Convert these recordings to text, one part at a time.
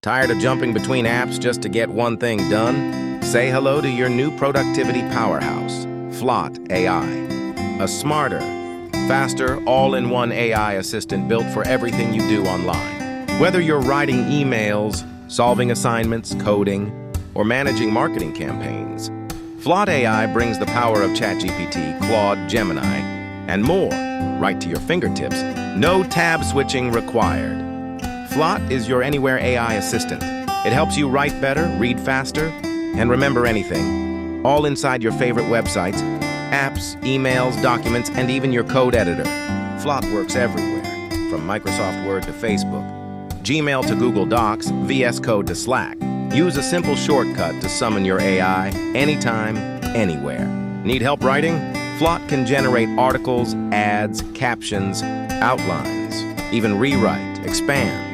Tired of jumping between apps just to get one thing done? Say hello to your new productivity powerhouse, FLOT AI. A smarter, faster, all-in-one AI assistant built for everything you do online. Whether you're writing emails, solving assignments, coding, or managing marketing campaigns, FLOT AI brings the power of ChatGPT, Claude, Gemini, and more right to your fingertips. No tab switching required. FLOT is your anywhere AI assistant. It helps you write better, read faster, and remember anything. All inside your favorite websites, apps, emails, documents, and even your code editor. FLOT works everywhere, from Microsoft Word to Facebook, Gmail to Google Docs, VS Code to Slack. Use a simple shortcut to summon your AI anytime, anywhere. Need help writing? FLOT can generate articles, ads, captions, outlines, even rewrite, expand,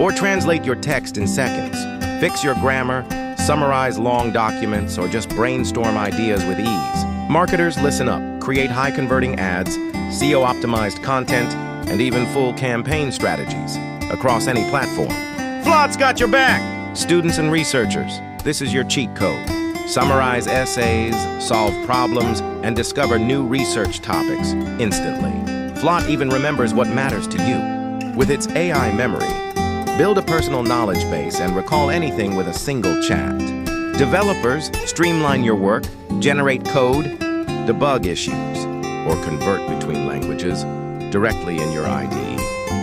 or translate your text in seconds. Fix your grammar, summarize long documents, or just brainstorm ideas with ease. Marketers, listen up. Create high-converting ads, SEO-optimized content, and even full campaign strategies across any platform. FLOT's got your back! Students and researchers, this is your cheat code. Summarize essays, solve problems, and discover new research topics instantly. FLOT even remembers what matters to you. With its AI memory, build a personal knowledge base and recall anything with a single chat. Developers, streamline your work, generate code, debug issues, or convert between languages directly in your IDE.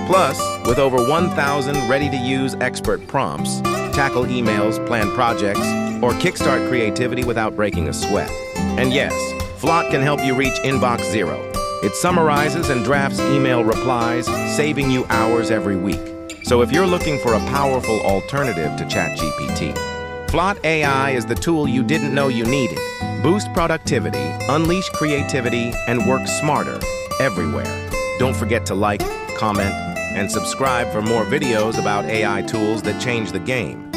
Plus, with over 1,000 ready-to-use expert prompts, tackle emails, plan projects, or kickstart creativity without breaking a sweat. And yes, FLOT can help you reach inbox zero. It summarizes and drafts email replies, saving you hours every week. So if you're looking for a powerful alternative to ChatGPT, FLOT AI is the tool you didn't know you needed. Boost productivity, unleash creativity, and work smarter everywhere. Don't forget to like, comment, and subscribe for more videos about AI tools that change the game.